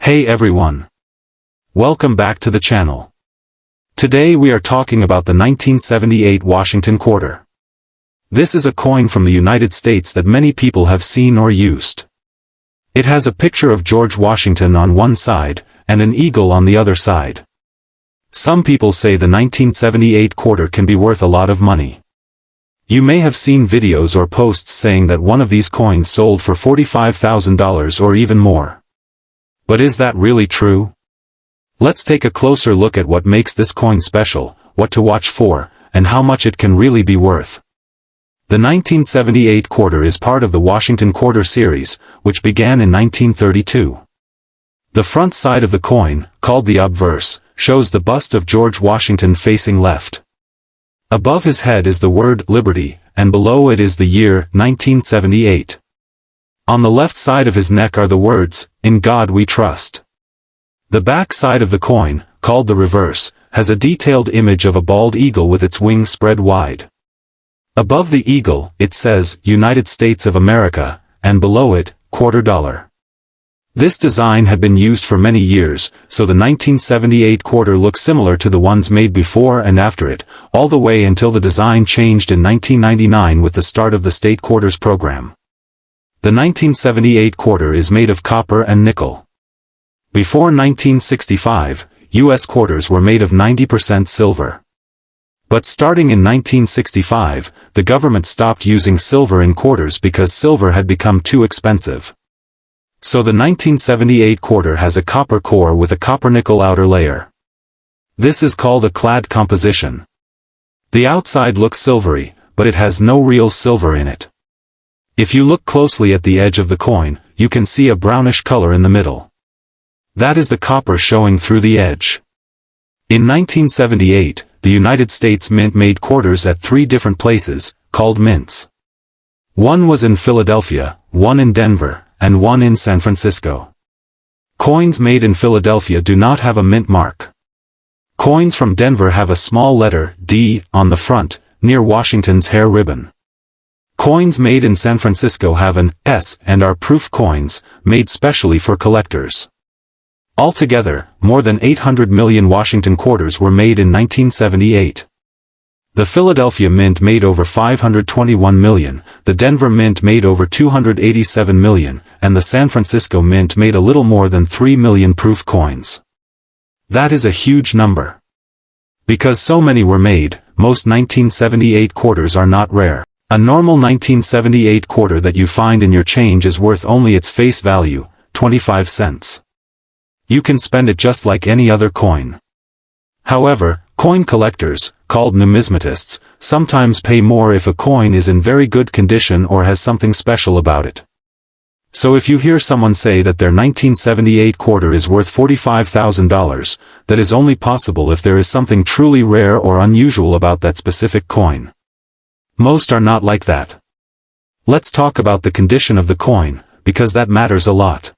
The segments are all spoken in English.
Hey everyone! Welcome back to the channel. Today we are talking about the 1978 Washington quarter. This is a coin from the United States that many people have seen or used. It has a picture of George Washington on one side, and an eagle on the other side. Some people say the 1978 quarter can be worth a lot of money. You may have seen videos or posts saying that one of these coins sold for $45,000 or even more. But is that really true? Let's take a closer look at what makes this coin special, what to watch for, and how much it can really be worth. The 1978 quarter is part of the Washington Quarter series, which began in 1932. The front side of the coin, called the obverse, shows the bust of George Washington facing left. Above his head is the word Liberty, and below it is the year 1978. On the left side of his neck are the words, "In God We Trust." The back side of the coin, called the reverse, has a detailed image of a bald eagle with its wings spread wide. Above the eagle, it says, United States of America, and below it, $quarter. This design had been used for many years, so the 1978 quarter looks similar to the ones made before and after it, all the way until the design changed in 1999 with the start of the state quarters program. The 1978 quarter is made of copper and nickel. Before 1965, U.S. quarters were made of 90% silver. But starting in 1965, the government stopped using silver in quarters because silver had become too expensive. So the 1978 quarter has a copper core with a copper-nickel outer layer. This is called a clad composition. The outside looks silvery, but it has no real silver in it. If you look closely at the edge of the coin, you can see a brownish color in the middle. That is the copper showing through the edge. In 1978, the United States Mint made quarters at 3 different places, called mints. One was in Philadelphia, one in Denver, and one in San Francisco. Coins made in Philadelphia do not have a mint mark. Coins from Denver have a small letter, D, on the front, near Washington's hair ribbon. Coins made in San Francisco have an S and are proof coins, made specially for collectors. Altogether, more than 800 million Washington quarters were made in 1978. The Philadelphia Mint made over 521 million, the Denver Mint made over 287 million, and the San Francisco Mint made a little more than 3 million proof coins. That is a huge number. Because so many were made, most 1978 quarters are not rare. A normal 1978 quarter that you find in your change is worth only its face value, 25 cents. You can spend it just like any other coin. However, coin collectors, called numismatists, sometimes pay more if a coin is in very good condition or has something special about it. So if you hear someone say that their 1978 quarter is worth $45,000, that is only possible if there is something truly rare or unusual about that specific coin. Most are not like that. Let's talk about the condition of the coin, because that matters a lot.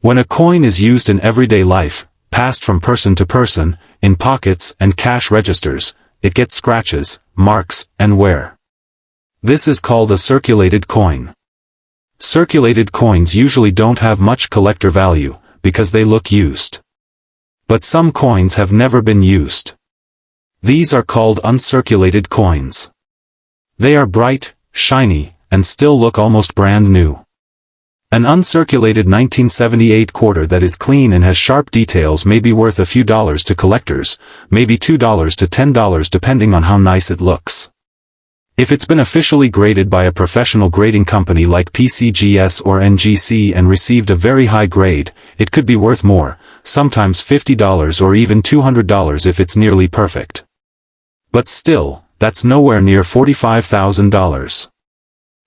When a coin is used in everyday life, passed from person to person, in pockets and cash registers, it gets scratches, marks, and wear. This is called a circulated coin. Circulated coins usually don't have much collector value, because they look used. But some coins have never been used. These are called uncirculated coins. They are bright, shiny, and still look almost brand new. An uncirculated 1978 quarter that is clean and has sharp details may be worth a few dollars to collectors, maybe $2 to $10 depending on how nice it looks. If it's been officially graded by a professional grading company like PCGS or NGC and received a very high grade, it could be worth more, sometimes $50 or even $200 if it's nearly perfect. But still, that's nowhere near $45,000.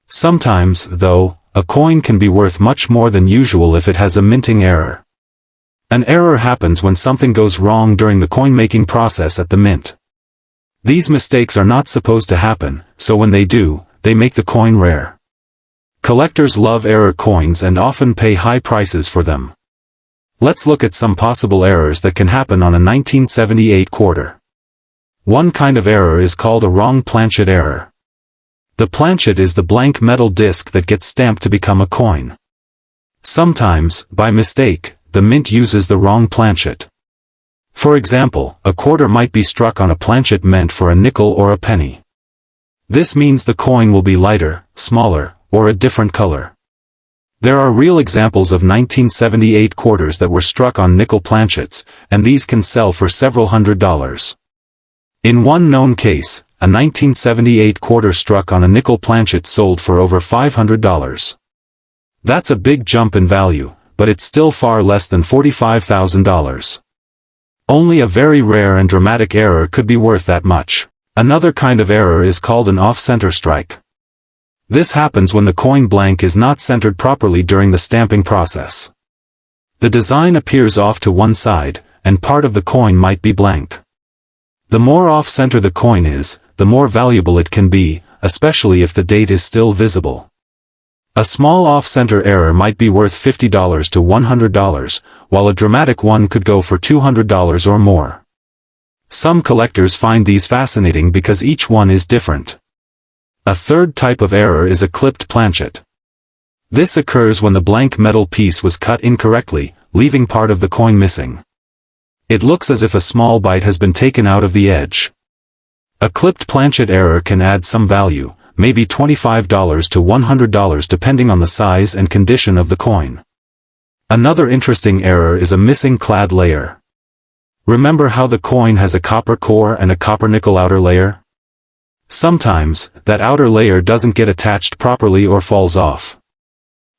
Sometimes, though, a coin can be worth much more than usual if it has a minting error. An error happens when something goes wrong during the coin-making process at the mint. These mistakes are not supposed to happen, so when they do, they make the coin rare. Collectors love error coins and often pay high prices for them. Let's look at some possible errors that can happen on a 1978 quarter. One kind of error is called a wrong planchet error. The planchet is the blank metal disc that gets stamped to become a coin. Sometimes, by mistake, the mint uses the wrong planchet. For example, a quarter might be struck on a planchet meant for a nickel or a penny. This means the coin will be lighter, smaller, or a different color. There are real examples of 1978 quarters that were struck on nickel planchets, and these can sell for several $100s. In one known case, a 1978 quarter struck on a nickel planchet sold for over $500. That's a big jump in value, but it's still far less than $45,000. Only a very rare and dramatic error could be worth that much. Another kind of error is called an off-center strike. This happens when the coin blank is not centered properly during the stamping process. The design appears off to one side, and part of the coin might be blank. The more off-center the coin is, the more valuable it can be, especially if the date is still visible. A small off-center error might be worth $50 to $100, while a dramatic one could go for $200 or more. Some collectors find these fascinating because each one is different. A third type of error is a clipped planchet. This occurs when the blank metal piece was cut incorrectly, leaving part of the coin missing. It looks as if a small bite has been taken out of the edge. A clipped planchet error can add some value, maybe $25 to $100 depending on the size and condition of the coin. Another interesting error is a missing clad layer. Remember how the coin has a copper core and a copper-nickel outer layer? Sometimes, that outer layer doesn't get attached properly or falls off.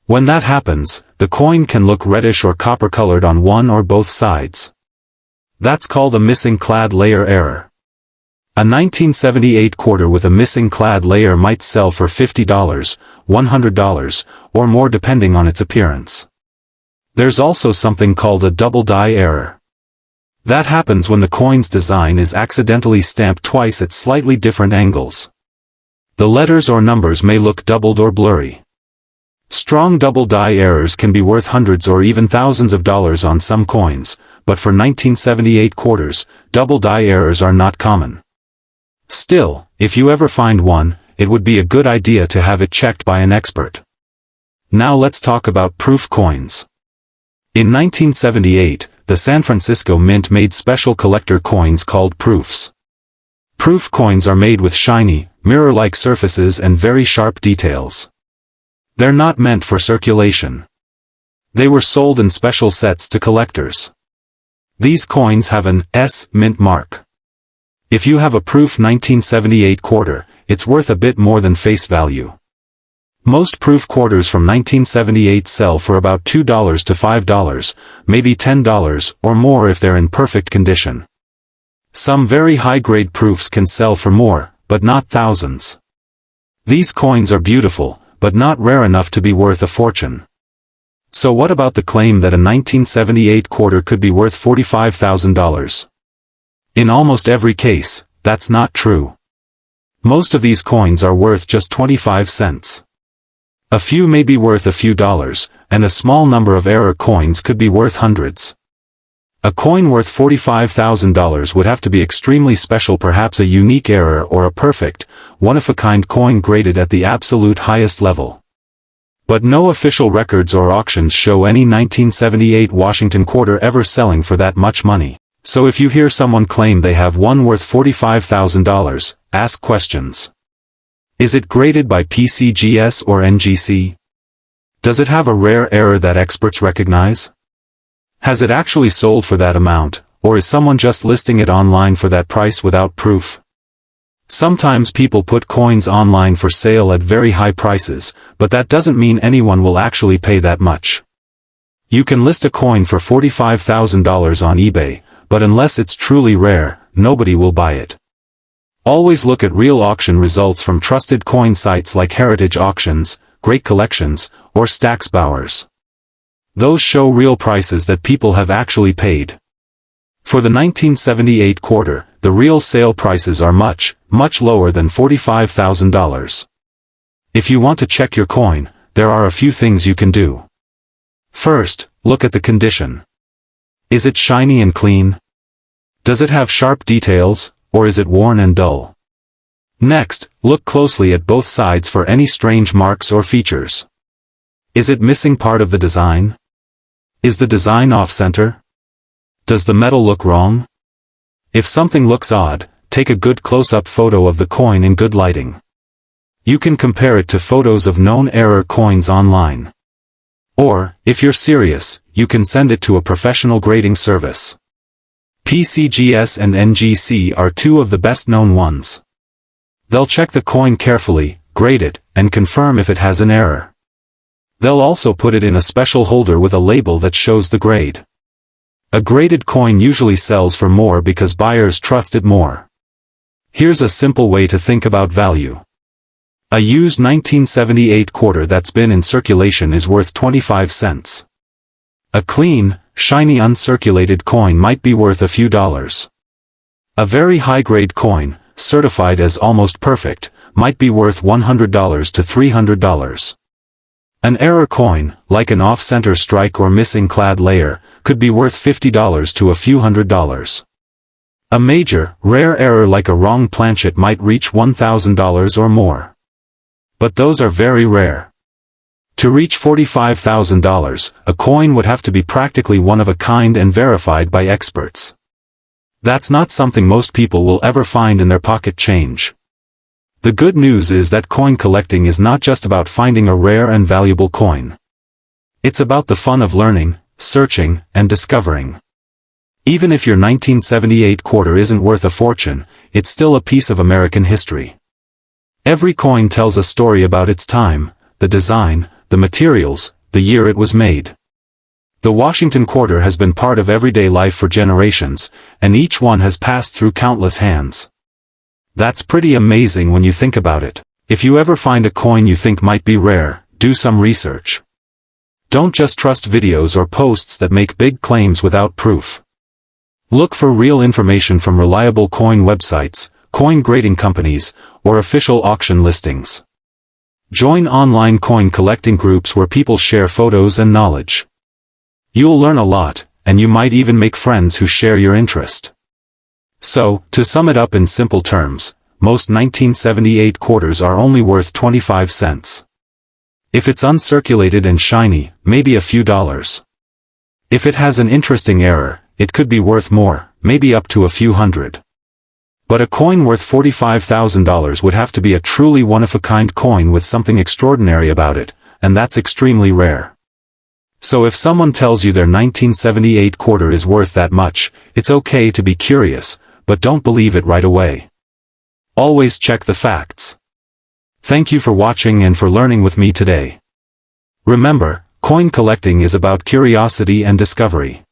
When that happens, the coin can look reddish or copper-colored on one or both sides. That's called a missing clad layer error. A 1978 quarter with a missing clad layer might sell for $50, $100, or more depending on its appearance. There's also something called a double die error. That happens when the coin's design is accidentally stamped twice at slightly different angles. The letters or numbers may look doubled or blurry. Strong double die errors can be worth hundreds or even thousands of dollars on some coins, but for 1978 quarters, double die errors are not common. Still, if you ever find one, it would be a good idea to have it checked by an expert. Now let's talk about proof coins. In 1978, the San Francisco Mint made special collector coins called proofs. Proof coins are made with shiny, mirror-like surfaces and very sharp details. They're not meant for circulation. They were sold in special sets to collectors. These coins have an S mint mark. If you have a proof 1978 quarter, it's worth a bit more than face value. Most proof quarters from 1978 sell for about $2 to $5, maybe $10 or more if they're in perfect condition. Some very high-grade proofs can sell for more, but not thousands. These coins are beautiful, but not rare enough to be worth a fortune. So what about the claim that a 1978 quarter could be worth $45,000? In almost every case, that's not true. Most of these coins are worth just 25 cents. A few may be worth a few dollars, and a small number of error coins could be worth hundreds. A coin worth $45,000 would have to be extremely special, perhaps a unique error or a perfect, one-of-a-kind coin graded at the absolute highest level. But no official records or auctions show any 1978 Washington quarter ever selling for that much money. So if you hear someone claim they have one worth $45,000, ask questions. Is it graded by PCGS or NGC? Does it have a rare error that experts recognize? Has it actually sold for that amount, or is someone just listing it online for that price without proof? Sometimes people put coins online for sale at very high prices, but that doesn't mean anyone will actually pay that much. You can list a coin for $45,000 on eBay, but unless it's truly rare, nobody will buy it. Always look at real auction results from trusted coin sites like Heritage Auctions, Great Collections, or Stacksbowers. Those show real prices that people have actually paid. For the 1978 quarter, the real sale prices are much, much lower than $45,000. If you want to check your coin, there are a few things you can do. First, look at the condition. Is it shiny and clean? Does it have sharp details, or is it worn and dull? Next, look closely at both sides for any strange marks or features. Is it missing part of the design? Is the design off-center? Does the metal look wrong? If something looks odd, take a good close-up photo of the coin in good lighting. You can compare it to photos of known error coins online. Or, if you're serious, you can send it to a professional grading service. PCGS and NGC are two of the best-known ones. They'll check the coin carefully, grade it, and confirm if it has an error. They'll also put it in a special holder with a label that shows the grade. A graded coin usually sells for more because buyers trust it more. Here's a simple way to think about value. A used 1978 quarter that's been in circulation is worth 25 cents. A clean, shiny uncirculated coin might be worth a few dollars. A very high-grade coin, certified as almost perfect, might be worth $100 to $300. An error coin, like an off-center strike or missing clad layer, could be worth $50 to a few $100s. A major, rare error like a wrong planchet might reach $1,000 or more. But those are very rare. To reach $45,000, a coin would have to be practically one of a kind and verified by experts. That's not something most people will ever find in their pocket change. The good news is that coin collecting is not just about finding a rare and valuable coin. It's about the fun of learning, searching, and discovering. Even if your 1978 quarter isn't worth a fortune, it's still a piece of American history. Every coin tells a story about its time, the design, the materials, the year it was made. The Washington quarter has been part of everyday life for generations, and each one has passed through countless hands. That's pretty amazing when you think about it. If you ever find a coin you think might be rare, do some research. Don't just trust videos or posts that make big claims without proof. Look for real information from reliable coin websites, coin grading companies, or official auction listings. Join online coin collecting groups where people share photos and knowledge. You'll learn a lot, and you might even make friends who share your interest. So, to sum it up in simple terms, most 1978 quarters are only worth 25 cents. If it's uncirculated and shiny, maybe a few dollars. If it has an interesting error, it could be worth more, maybe up to a few hundred. But a coin worth $45,000 would have to be a truly one-of-a-kind coin with something extraordinary about it, and that's extremely rare. So if someone tells you their 1978 quarter is worth that much, it's okay to be curious, but don't believe it right away. Always check the facts. Thank you for watching and for learning with me today. Remember, coin collecting is about curiosity and discovery.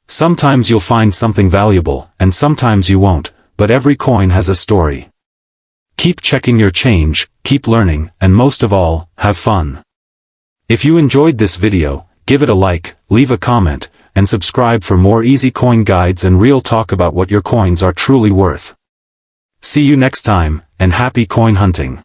Sometimes you'll find something valuable, and sometimes you won't, but every coin has a story. Keep checking your change, keep learning, and most of all, have fun. If you enjoyed this video, give it a like, leave a comment, and subscribe for more easy coin guides and real talk about what your coins are truly worth. See you next time, and happy coin hunting.